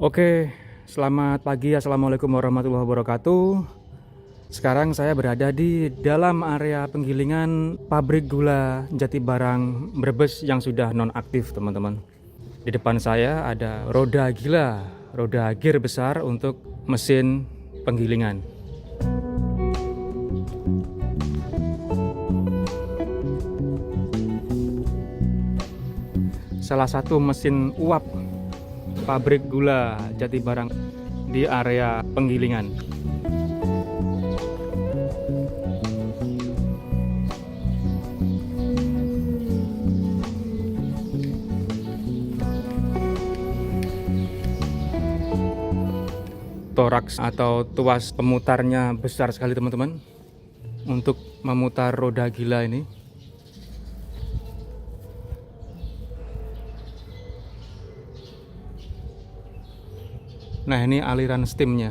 Oke, selamat pagi. Assalamualaikum warahmatullahi wabarakatuh. Sekarang saya berada di dalam area penggilingan pabrik gula Jatibarang Brebes yang sudah nonaktif, teman-teman. Di depan saya ada roda gila, roda gear besar untuk mesin penggilingan. Salah satu mesin uap pabrik gula Jatibarang di area penggilingan. Toraks atau tuas pemutarnya besar sekali, teman-teman, untuk memutar roda gila ini. Nah, ini aliran steamnya.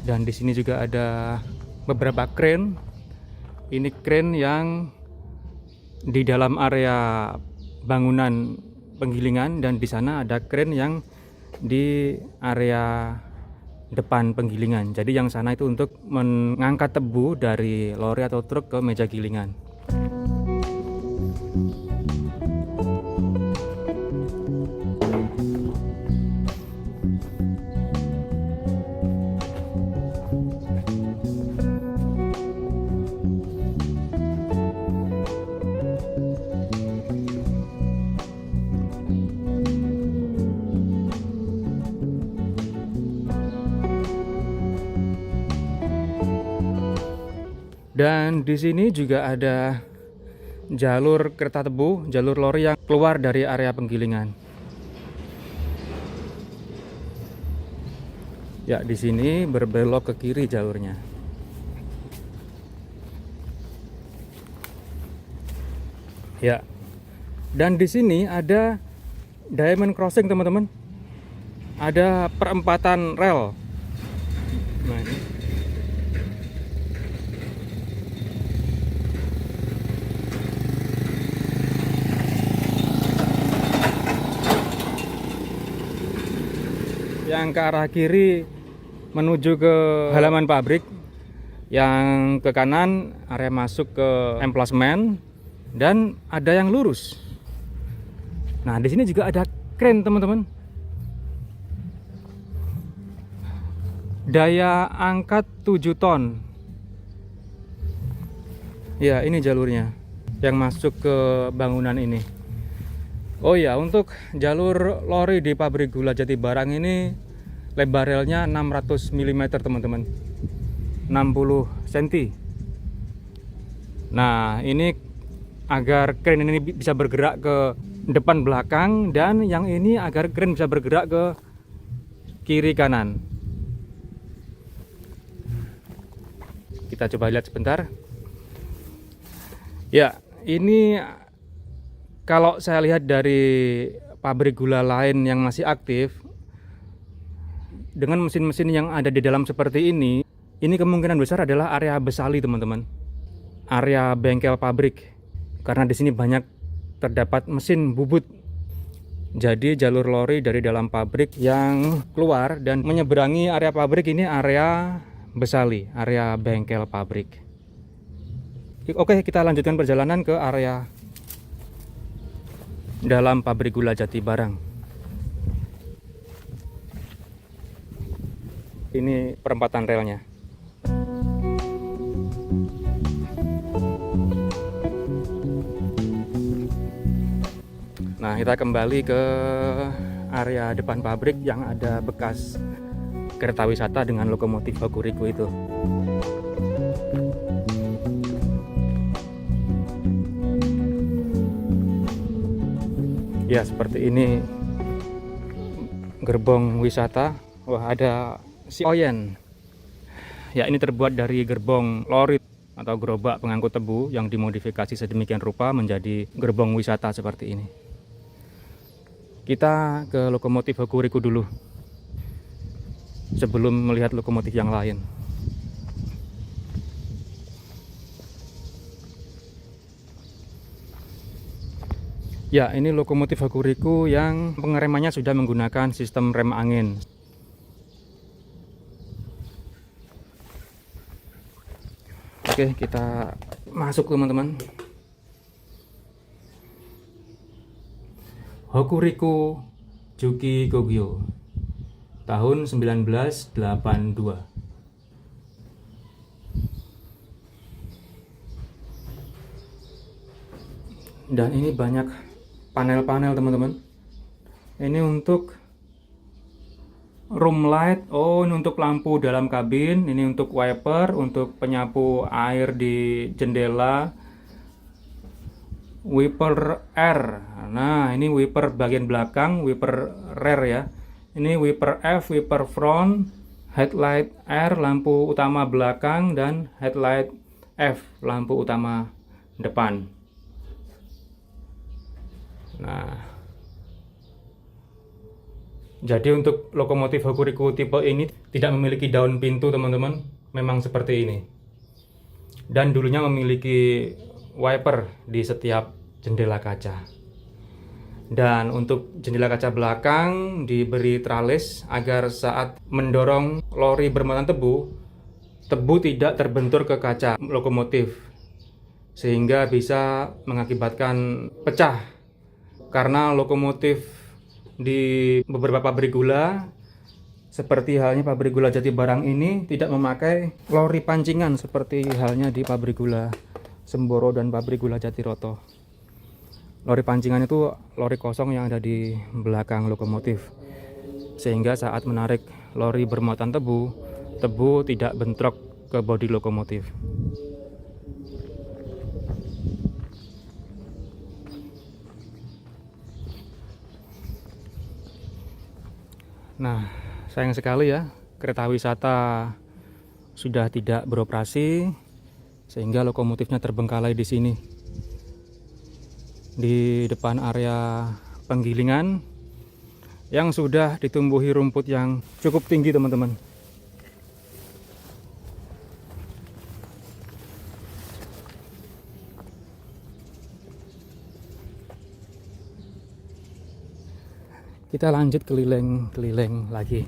Dan di sini juga ada beberapa crane. Ini crane yang di dalam area bangunan penggilingan, dan di sana ada crane yang di area depan penggilingan. Jadi yang sana itu untuk mengangkat tebu dari lori atau truk ke meja gilingan. Dan di sini juga ada jalur kereta tebu, jalur lori yang keluar dari area penggilingan. Ya, di sini berbelok ke kiri jalurnya. Ya. Dan di sini ada diamond crossing, teman-teman. Ada perempatan rel. Nah, ini. Yang ke arah kiri menuju ke halaman pabrik, yang ke kanan area masuk ke emplasmen, dan ada yang lurus. Nah, di sini juga ada crane, teman-teman. Daya angkat 7 ton. Ya, ini jalurnya yang masuk ke bangunan ini. Oh ya, untuk jalur lori di pabrik gula Jatibarang ini lebar relnya 600 mm, teman-teman. 60 cm. Nah, ini agar crane ini bisa bergerak ke depan belakang, dan yang ini agar crane bisa bergerak ke kiri kanan. Kita coba lihat sebentar. Ya, ini kalau saya lihat dari pabrik gula lain yang masih aktif, dengan mesin-mesin yang ada di dalam seperti ini kemungkinan besar adalah area besali, teman-teman. Area bengkel pabrik. Karena di sini banyak terdapat mesin bubut. Jadi jalur lori dari dalam pabrik yang keluar dan menyeberangi area pabrik ini area besali, area bengkel pabrik. Oke, kita lanjutkan perjalanan ke area dalam pabrik gula Jatibarang. Ini perempatan relnya. Nah, kita kembali ke area depan pabrik yang ada bekas kereta wisata dengan lokomotif Hokuriku itu. Ya, seperti ini gerbong wisata. Wah, ada si Oyen. Ya, ini terbuat dari gerbong lori atau gerobak pengangkut tebu yang dimodifikasi sedemikian rupa menjadi gerbong wisata seperti ini. Kita ke lokomotif Hokuriku dulu sebelum melihat lokomotif yang lain. Ya, ini lokomotif Hokuriku yang pengeremannya sudah menggunakan sistem rem angin. Oke, kita masuk teman-teman. Hokuriku Juki Kogyo tahun 1982. Dan ini banyak panel-panel teman-teman. Ini untuk room light. Oh, ini untuk lampu dalam kabin. Ini untuk wiper, untuk penyapu air di jendela. Wiper R. Nah, ini wiper bagian belakang, wiper rear ya. Ini wiper F, wiper front, headlight R, lampu utama belakang, dan headlight F, lampu utama depan. Nah, jadi untuk lokomotif Hokuriku tipe ini tidak memiliki daun pintu teman-teman, memang seperti ini. Dan dulunya memiliki wiper di setiap jendela kaca. Dan untuk jendela kaca belakang diberi tralis agar saat mendorong lori bermuatan tebu, tebu tidak terbentur ke kaca lokomotif, sehingga bisa mengakibatkan pecah. Karena lokomotif di beberapa pabrik gula, seperti halnya pabrik gula Jatibarang ini, tidak memakai lori pancingan seperti halnya di pabrik gula Semboro dan pabrik gula Jatiroto. Lori pancingan itu lori kosong yang ada di belakang lokomotif, sehingga saat menarik lori bermuatan tebu, tebu tidak bentrok ke bodi lokomotif. Nah, sayang sekali ya, kereta wisata sudah tidak beroperasi, sehingga lokomotifnya terbengkalai di sini, di depan area penggilingan yang sudah ditumbuhi rumput yang cukup tinggi teman-teman. Kita lanjut keliling-keliling lagi.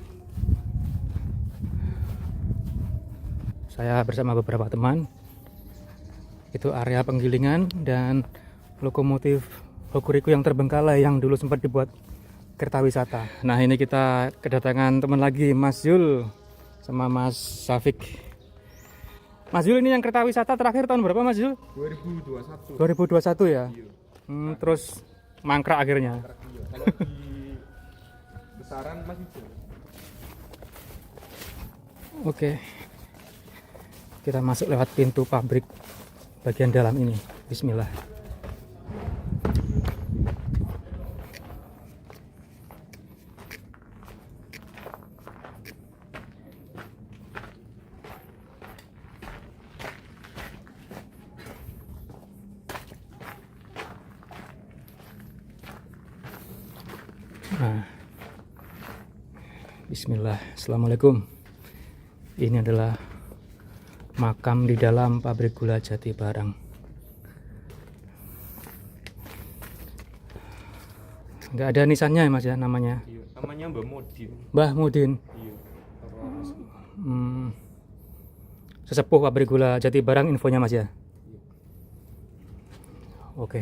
Saya bersama beberapa teman. Itu area penggilingan dan lokomotif Hokuriku yang terbengkalai yang dulu sempat dibuat kereta wisata. Nah, ini kita kedatangan teman lagi, Mas Yul sama Mas Safik. Mas Yul, ini yang kereta wisata terakhir tahun berapa Mas Yul? 2021. 2021 ya? Iya. Terus mangkrak akhirnya. Kalau di besaran masih jauh. Oke. Kita masuk lewat pintu pabrik bagian dalam ini. Bismillah. Nah, bismillah. Assalamualaikum. Ini adalah makam di dalam pabrik gula Jatibarang. Nggak ada nisannya Mas ya namanya? Iya, namanya Mbah Mudin. Mbah Mudin. Iya. Sesepuh pabrik gula Jatibarang infonya Mas ya? Iya. Oke.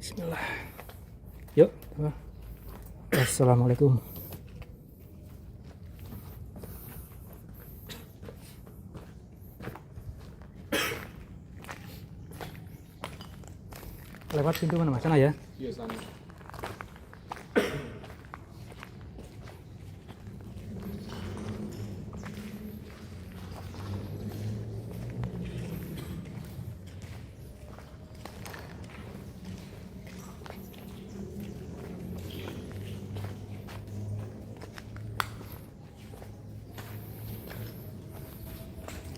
Bismillah. Yuk. Assalamualaikum. Lewat pintu mana Mas? Sana ya? Iya, sana.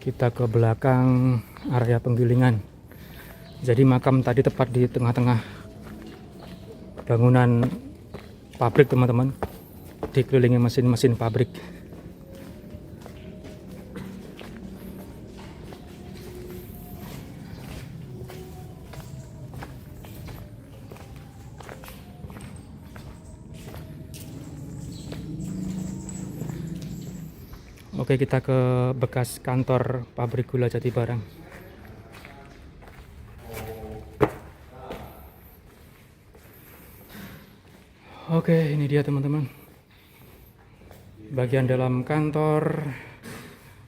Kita ke belakang area penggilingan. Jadi makam tadi tepat di tengah-tengah bangunan pabrik teman-teman, dikelilingi mesin-mesin pabrik. Oke, kita ke bekas kantor pabrik gula Jatibarang. Oke, ini dia teman-teman, bagian dalam kantor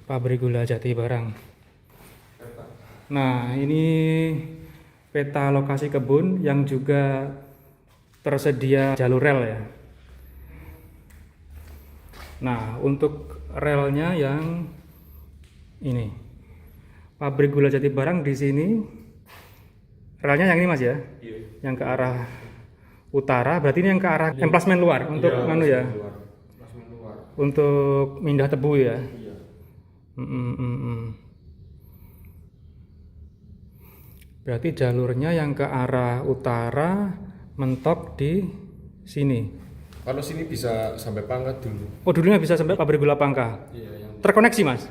pabrik gula Jatibarang. Nah, ini peta lokasi kebun yang juga tersedia jalur rel ya. Nah, untuk relnya yang ini, pabrik gula Jatibarang di sini, relnya yang ini Mas ya, yang ke arah utara, berarti ini yang ke arah emplasmen luar untuk untuk mindah tebu ya. Berarti jalurnya yang ke arah utara mentok di sini. Kalau sini bisa sampai Pangka dulu. Oh, dulunya bisa sampai pabrik gula Pangka. Iya, yang Terkoneksi Mas?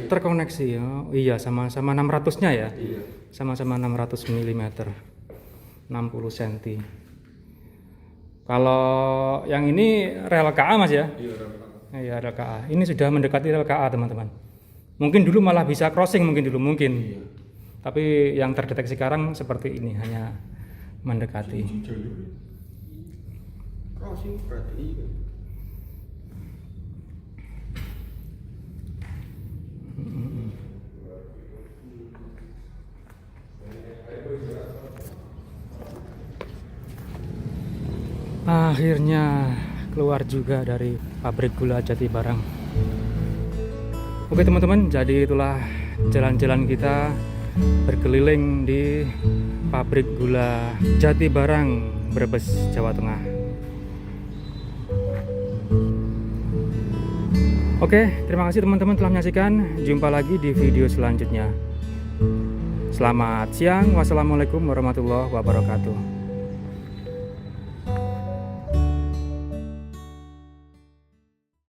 terkoneksi. Oh, iya, sama-sama 600-nya ya. Iya. Sama-sama 600 mm. 60 cm. Kalau yang ini rel KA Mas ya? Iya, Iya, rel KA. Ini sudah mendekati rel KA teman-teman. Mungkin dulu malah bisa crossing mungkin. Iya. Tapi yang terdeteksi sekarang seperti ini, hanya mendekati. Crossing berarti iya. Akhirnya keluar juga dari pabrik gula Jatibarang. Oke teman-teman, jadi itulah jalan-jalan kita berkeliling di pabrik gula Jatibarang, Brebes, Jawa Tengah. Oke, terima kasih teman-teman telah menyaksikan. Jumpa lagi di video selanjutnya. Selamat siang. Wassalamualaikum warahmatullahi wabarakatuh.